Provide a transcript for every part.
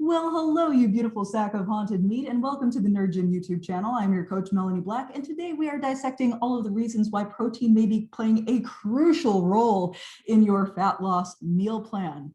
Well, hello, you beautiful sack of haunted meat, and welcome to the Nerd Gym YouTube channel. I'm your coach, Melanie Black, and today we are dissecting all of the reasons why protein may be playing a crucial role in your fat loss meal plan.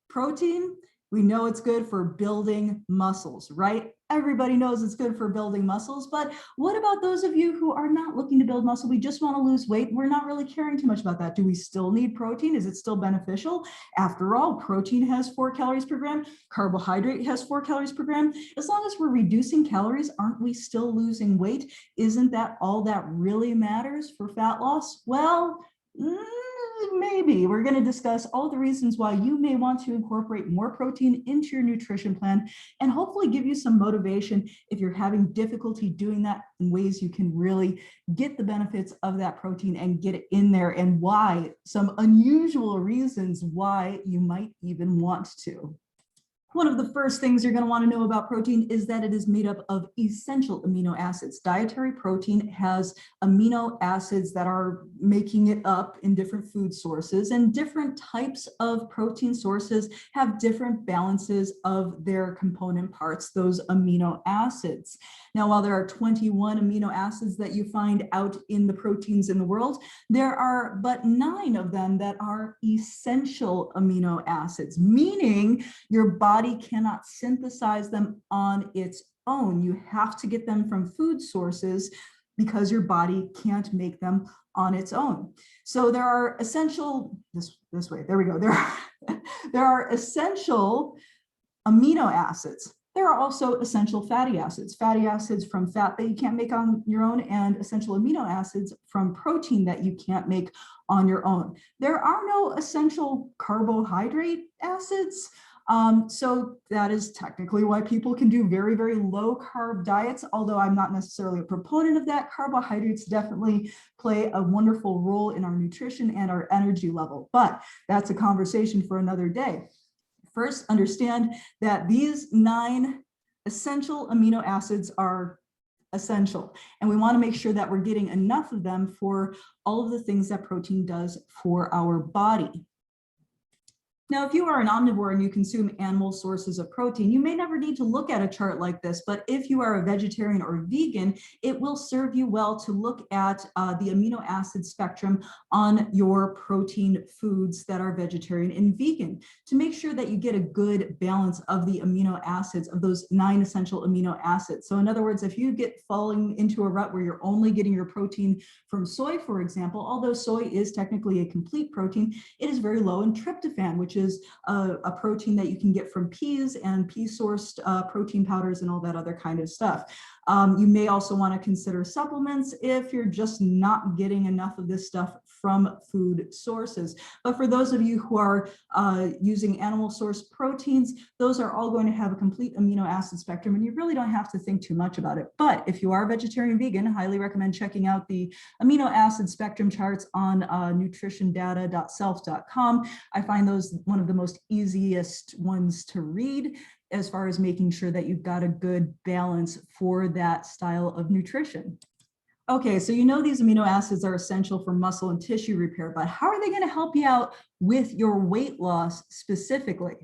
Protein, we know it's good for building muscles, right? Everybody knows it's good for building muscles, but what about those of you who are not looking to build muscle? We just want to lose weight. We're not really caring too much about that. Do we still need protein? Is it still beneficial? After all, protein has 4 calories per gram. Carbohydrate has 4 calories per gram. As long as we're reducing calories, aren't we still losing weight? Isn't that all that really matters for fat loss? Well, maybe. We're going to discuss all the reasons why you may want to incorporate more protein into your nutrition plan and hopefully give you some motivation if you're having difficulty doing that in ways you can really get the benefits of that protein and get it in there, and why some unusual reasons why you might even want to. One of the first things you're going to want to know about protein is that it is made up of essential amino acids. Dietary protein has amino acids that are making it up in different food sources, and different types of protein sources have different balances of their component parts, those amino acids. Now, while there are 21 amino acids that you find out in the proteins in the world, there are but 9 of them that are essential amino acids, meaning your body cannot synthesize them on its own. You have to get them from food sources because your body can't make them on its own. So there are essential, this way, there we go. There are essential amino acids. There are also essential fatty acids from fat that you can't make on your own, and essential amino acids from protein that you can't make on your own. There are no essential carbohydrate acids. So that is technically why people can do very, very low carb diets, although I'm not necessarily a proponent of that. Carbohydrates definitely play a wonderful role in our nutrition and our energy level, but that's a conversation for another day. First, understand that these 9 essential amino acids are essential, and we want to make sure that we're getting enough of them for all of the things that protein does for our body. Now, if you are an omnivore and you consume animal sources of protein, you may never need to look at a chart like this, but if you are a vegetarian or vegan, it will serve you well to look at the amino acid spectrum on your protein foods that are vegetarian and vegan to make sure that you get a good balance of the amino acids, of those 9 essential amino acids. So in other words, if you get falling into a rut where you're only getting your protein from soy, for example, although soy is technically a complete protein, it is very low in tryptophan, which is a protein that you can get from peas and pea-sourced protein powders and all that other kind of stuff. You may also want to consider supplements if you're just not getting enough of this stuff from food sources. But for those of you who are using animal source proteins, those are all going to have a complete amino acid spectrum, and you really don't have to think too much about it. But if you are vegetarian vegan, I highly recommend checking out the amino acid spectrum charts on nutritiondata.self.com. I find those one of the most easiest ones to read as far as making sure that you've got a good balance for that style of nutrition. Okay, so you know these amino acids are essential for muscle and tissue repair, but how are they going to help you out with your weight loss specifically?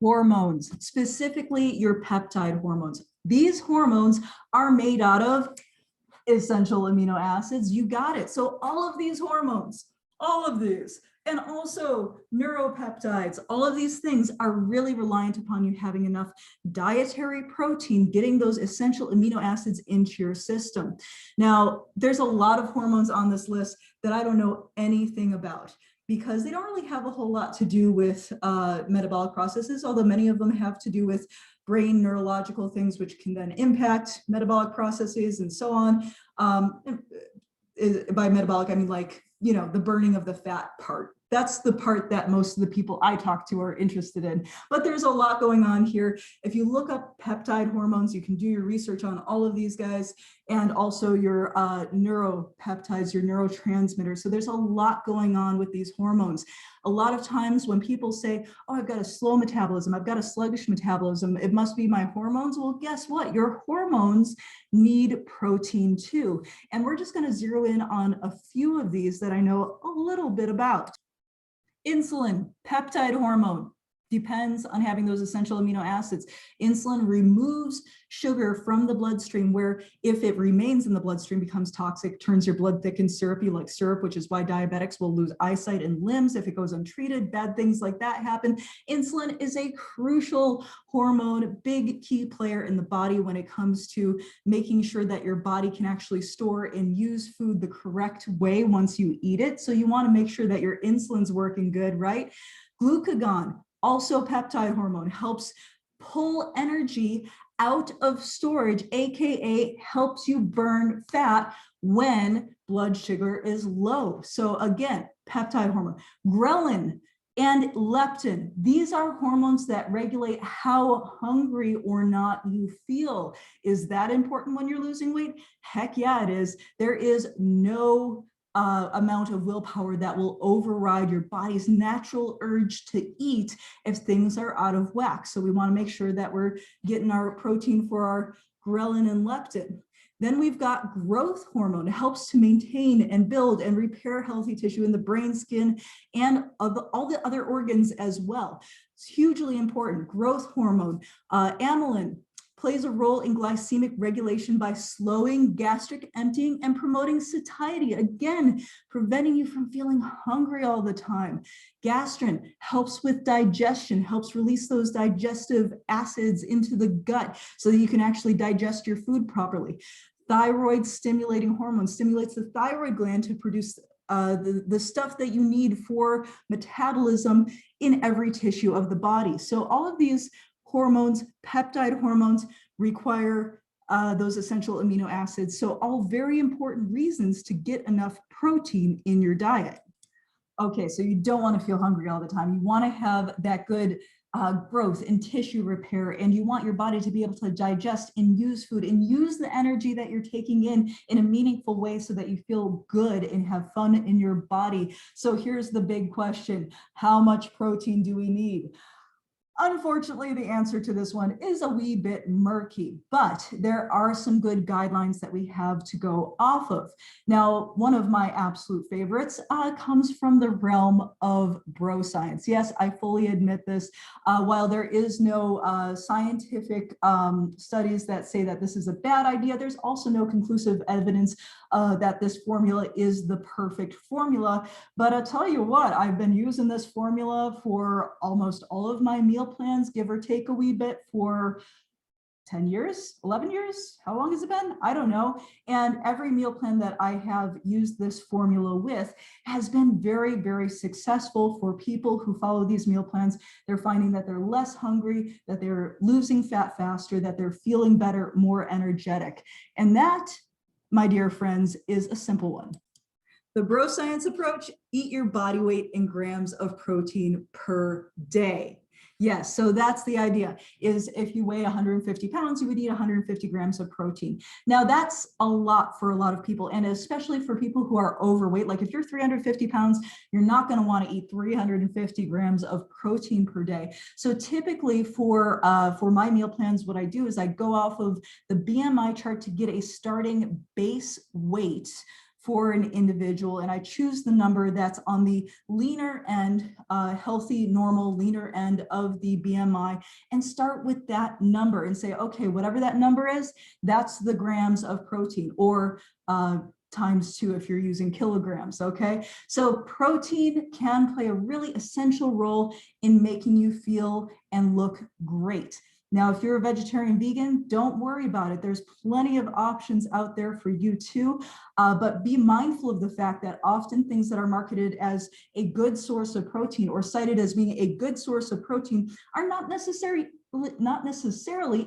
Hormones, specifically your peptide hormones. These hormones are made out of essential amino acids. You got it. So all of these hormones, all of these, and also neuropeptides, all of these things are really reliant upon you having enough dietary protein, getting those essential amino acids into your system. Now, there's a lot of hormones on this list that I don't know anything about, because they don't really have a whole lot to do with metabolic processes, although many of them have to do with brain neurological things, which can then impact metabolic processes and so on. By metabolic, I mean, like, you know, the burning of the fat part. That's the part that most of the people I talk to are interested in. But there's a lot going on here. If you look up peptide hormones, you can do your research on all of these guys, and also your neuropeptides, your neurotransmitters. So there's a lot going on with these hormones. A lot of times when people say, oh, I've got a slow metabolism, I've got a sluggish metabolism, it must be my hormones. Well, guess what? Your hormones need protein too. And we're just going to zero in on a few of these that I know a little bit about. Insulin, peptide hormone. depends on having those essential amino acids. Insulin removes sugar from the bloodstream, where if it remains in the bloodstream, becomes toxic, turns your blood thick and syrupy like syrup, which is why diabetics will lose eyesight and limbs if it goes untreated. Bad things like that happen. Insulin is a crucial hormone, big key player in the body when it comes to making sure that your body can actually store and use food the correct way once you eat it. So you want to make sure that your insulin's working good, right? Glucagon, also peptide hormone, helps pull energy out of storage, aka helps you burn fat when blood sugar is low. So again, peptide hormone. Ghrelin and leptin, these are hormones that regulate how hungry or not you feel. Is that important when you're losing weight? Heck yeah, it is. There is no amount of willpower that will override your body's natural urge to eat if things are out of whack. So we want to make sure that we're getting our protein for our ghrelin and leptin. Then we've got growth hormone. It helps to maintain and build and repair healthy tissue in the brain, skin, and all the other organs as well. It's hugely important. Growth hormone, amylin, plays a role in glycemic regulation by slowing gastric emptying and promoting satiety, again, preventing you from feeling hungry all the time. Gastrin helps with digestion, helps release those digestive acids into the gut so that you can actually digest your food properly. Thyroid stimulating hormone stimulates the thyroid gland to produce the stuff that you need for metabolism in every tissue of the body. So all of these hormones, peptide hormones, require those essential amino acids. So all very important reasons to get enough protein in your diet. Okay, so you don't want to feel hungry all the time. You want to have that good growth and tissue repair, and you want your body to be able to digest and use food and use the energy that you're taking in a meaningful way so that you feel good and have fun in your body. So here's the big question: how much protein do we need? Unfortunately, the answer to this one is a wee bit murky, but there are some good guidelines that we have to go off of. Now, one of my absolute favorites comes from the realm of bro science. Yes, I fully admit this. While there is no scientific studies that say that this is a bad idea, there's also no conclusive evidence that this formula is the perfect formula. But I'll tell you what, I've been using this formula for almost all of my meal plans, give or take a wee bit, for 10 years, 11 years, how long has it been? I don't know. And every meal plan that I have used this formula with has been very, very successful for people who follow these meal plans. They're finding that they're less hungry, that they're losing fat faster, that they're feeling better, more energetic. And that, my dear friends, is a simple one. The bro science approach: eat your body weight in grams of protein per day. Yes, so that's the idea, is if you weigh 150 pounds, you would eat 150 grams of protein. Now that's a lot for a lot of people, and especially for people who are overweight. Like if you're 350 pounds, you're not gonna wanna eat 350 grams of protein per day. So typically for my meal plans, what I do is I go off of the BMI chart to get a starting base weight for an individual, and I choose the number that's on the leaner end, healthy, normal, leaner end of the BMI, and start with that number and say, okay, whatever that number is, that's the grams of protein, or times 2 if you're using kilograms, okay? So protein can play a really essential role in making you feel and look great. Now, if you're a vegetarian, vegan, don't worry about it. There's plenty of options out there for you too, but be mindful of the fact that often things that are marketed as a good source of protein or cited as being a good source of protein are not necessarily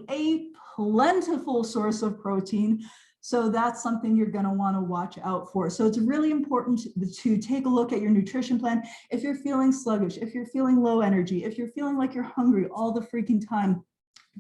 a plentiful source of protein. So that's something you're going to want to watch out for. So it's really important to take a look at your nutrition plan. If you're feeling sluggish, if you're feeling low energy, if you're feeling like you're hungry all the freaking time,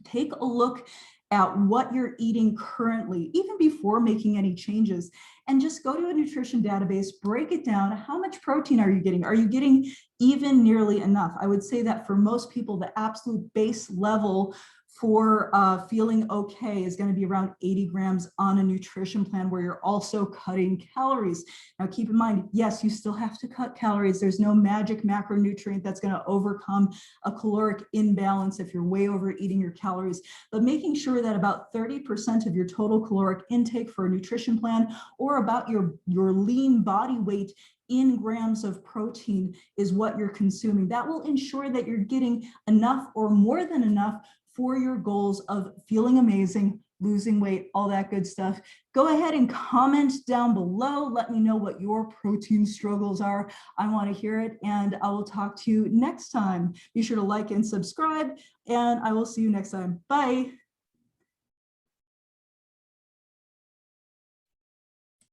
take a look at what you're eating currently, even before making any changes, and just go to a nutrition database, break it down. How much protein are you getting? Are you getting even nearly enough? I would say that for most people, the absolute base level for feeling okay is going to be around 80 grams on a nutrition plan where you're also cutting calories. Now, keep in mind, yes, you still have to cut calories. There's no magic macronutrient that's going to overcome a caloric imbalance if you're way overeating your calories, but making sure that about 30% of your total caloric intake for a nutrition plan, or about your lean body weight in grams of protein, is what you're consuming. That will ensure that you're getting enough or more than enough for your goals of feeling amazing, losing weight, all that good stuff. Go ahead and comment down below. Let me know what your protein struggles are. I want to hear it, and I will talk to you next time. Be sure to like and subscribe, and I will see you next time. Bye.